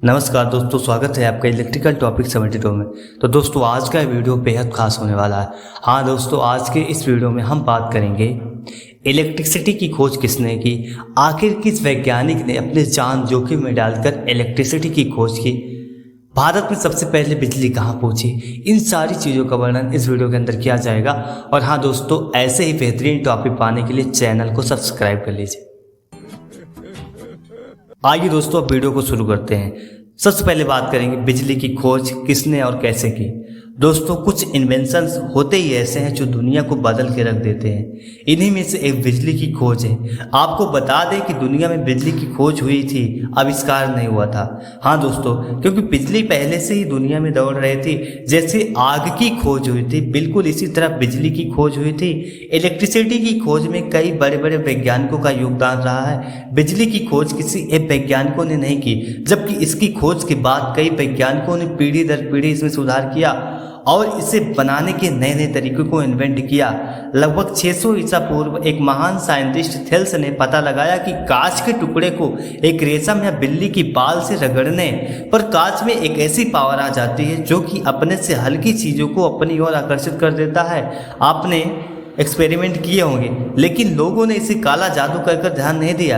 नमस्कार दोस्तों, स्वागत है आपका इलेक्ट्रिकल टॉपिक 72 में। तो दोस्तों आज का वीडियो बेहद खास होने वाला है। हाँ दोस्तों, आज के इस वीडियो में हम बात करेंगे इलेक्ट्रिसिटी की खोज किसने की, आखिर किस वैज्ञानिक ने अपने जान जोखिम में डालकर इलेक्ट्रिसिटी की खोज की, भारत में सबसे पहले बिजली कहाँ पहुंची। इन सारी चीज़ों का वर्णन इस वीडियो के अंदर किया जाएगा। और हाँ दोस्तों, ऐसे ही बेहतरीन टॉपिक पाने के लिए चैनल को सब्सक्राइब कर लीजिए। आइए दोस्तों अब वीडियो को शुरू करते हैं। सबसे पहले बात करेंगे बिजली की खोज किसने और कैसे की। दोस्तों कुछ इन्वेंशंस होते ही ऐसे हैं जो दुनिया को बदल के रख देते हैं। इन्हीं में से एक बिजली की खोज है। आपको बता दें कि दुनिया में बिजली की खोज हुई थी, आविष्कार नहीं हुआ था। हाँ दोस्तों, क्योंकि बिजली पहले से ही दुनिया में दौड़ रही थी। जैसे आग की खोज हुई थी, बिल्कुल इसी तरह बिजली की खोज हुई थी। इलेक्ट्रिसिटी की खोज में कई बड़े बड़े वैज्ञानिकों का योगदान रहा है। बिजली की खोज किसी एक वैज्ञानिकों ने नहीं की, जबकि इसकी खोज के बाद कई वैज्ञानिकों ने पीढ़ी दर पीढ़ी इसमें सुधार किया और इसे बनाने के नए नए तरीकों को इन्वेंट किया। लगभग 600 ईसा पूर्व एक महान साइंटिस्ट थेल्स ने पता लगाया कि कांच के टुकड़े को एक रेशम या बिल्ली की बाल से रगड़ने पर कांच में एक ऐसी पावर आ जाती है जो कि अपने से हल्की चीज़ों को अपनी ओर आकर्षित कर देता है। आपने एक्सपेरिमेंट किए होंगे, लेकिन लोगों ने इसे काला जादू कहकर ध्यान नहीं दिया।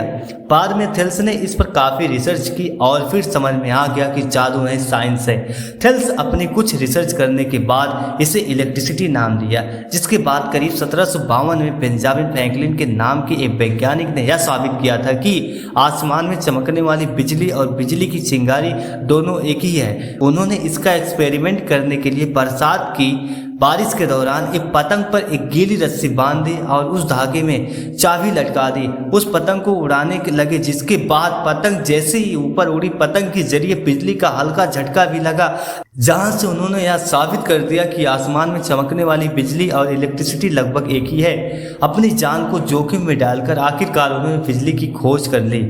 बाद में थेल्स ने इस पर काफ़ी रिसर्च की और फिर समझ में आ गया कि जादू नहीं, साइंस है। थेल्स अपनी कुछ रिसर्च करने के बाद इसे इलेक्ट्रिसिटी नाम दिया, जिसके बाद करीब 1752 में बेंजामिन फ्रैंकलिन के नाम के एक वैज्ञानिक ने यह साबित किया था कि आसमान में चमकने वाली बिजली और बिजली की चिंगारी दोनों एक ही है। उन्होंने इसका एक्सपेरिमेंट करने के लिए बरसात की बारिश के दौरान एक पतंग पर एक गीली रस्सी बांध दी और उस धागे में चाबी लटका दी। उस पतंग को उड़ाने लगे, जिसके बाद पतंग जैसे ही ऊपर उड़ी, पतंग के जरिए बिजली का हल्का झटका भी लगा, जहां से उन्होंने यह साबित कर दिया कि आसमान में चमकने वाली बिजली और इलेक्ट्रिसिटी लगभग एक ही है। अपनी जान को जोखिम में डालकर आखिरकार उन्होंने बिजली की खोज कर ली।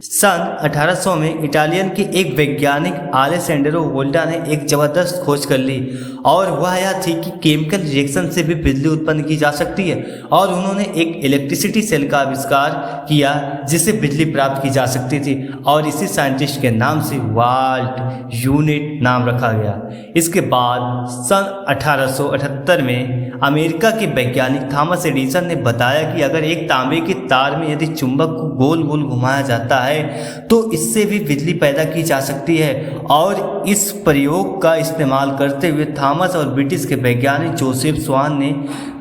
सन 1800 में इटालियन के एक वैज्ञानिक अलेसेंड्रो वोल्टा ने एक जबरदस्त खोज कर ली, और वह यह थी कि केमिकल रिएक्शन से भी बिजली उत्पन्न की जा सकती है। और उन्होंने एक इलेक्ट्रिसिटी सेल का आविष्कार किया जिससे बिजली प्राप्त की जा सकती थी, और इसी साइंटिस्ट के नाम से वाल्ट यूनिट नाम रखा गया। इसके बाद सन 1878 में अमेरिका के वैज्ञानिक थॉमस एडिसन ने बताया कि अगर एक तांबे के तार में यदि चुंबक को गोल गोल घुमाया जाता है तो इससे भी बिजली पैदा की जा सकती है। और इस प्रयोग का इस्तेमाल करते हुए थॉमस और ब्रिटिश के वैज्ञानिक जोसेफ स्वान ने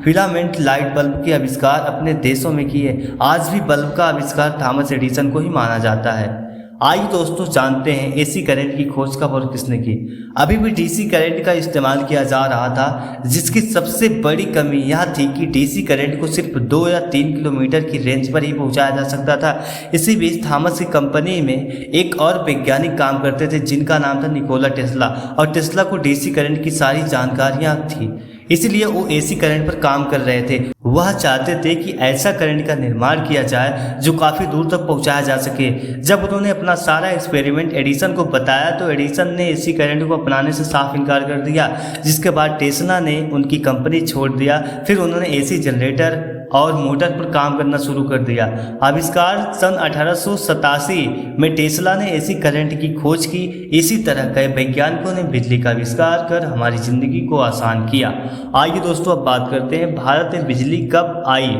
फिलामेंट लाइट बल्ब के आविष्कार अपने देशों में किए। आज भी बल्ब का आविष्कार थॉमस एडिसन को ही माना जाता है। आइए दोस्तों जानते हैं एसी करंट की खोज कब और किसने की। अभी भी डीसी करंट का इस्तेमाल किया जा रहा था, जिसकी सबसे बड़ी कमी यह थी कि डीसी करंट को सिर्फ 2 या 3 किलोमीटर की रेंज पर ही पहुंचाया जा सकता था। इसी बीच थॉमस की कंपनी में एक और वैज्ञानिक काम करते थे जिनका नाम था निकोला टेस्ला, और टेस्ला को डीसी करंट की सारी जानकारियाँ थी, इसलिए वो एसी करंट पर काम कर रहे थे। वह चाहते थे कि ऐसा करंट का निर्माण किया जाए जो काफ़ी दूर तक पहुंचाया जा सके। जब उन्होंने अपना सारा एक्सपेरिमेंट एडिसन को बताया तो एडिसन ने एसी करंट को अपनाने से साफ इनकार कर दिया, जिसके बाद टेस्ला ने उनकी कंपनी छोड़ दिया। फिर उन्होंने एसी जनरेटर और मोटर पर काम करना शुरू कर दिया। आविष्कार सन 1887 में टेस्ला ने एसी करंट की खोज की। इसी तरह कई वैज्ञानिकों ने बिजली का आविष्कार कर हमारी ज़िंदगी को आसान किया। आइए दोस्तों अब बात करते हैं भारत में बिजली कब आई।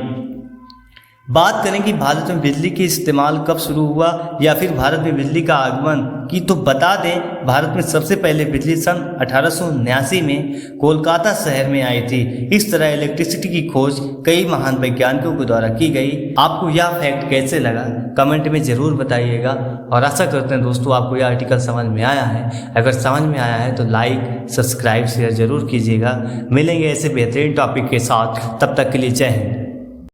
बात करें कि भारत में बिजली के इस्तेमाल कब शुरू हुआ या फिर भारत में बिजली का आगमन की, तो बता दें भारत में सबसे पहले बिजली सन 1879 में कोलकाता शहर में आई थी। इस तरह इलेक्ट्रिसिटी की खोज कई महान वैज्ञानिकों के द्वारा की गई। आपको यह फैक्ट कैसे लगा कमेंट में ज़रूर बताइएगा, और आशा करते हैं दोस्तों आपको यह आर्टिकल समझ में आया है। अगर समझ में आया है तो लाइक, सब्सक्राइब, शेयर जरूर कीजिएगा। मिलेंगे ऐसे बेहतरीन टॉपिक के साथ, तब तक के लिए जय हिंद।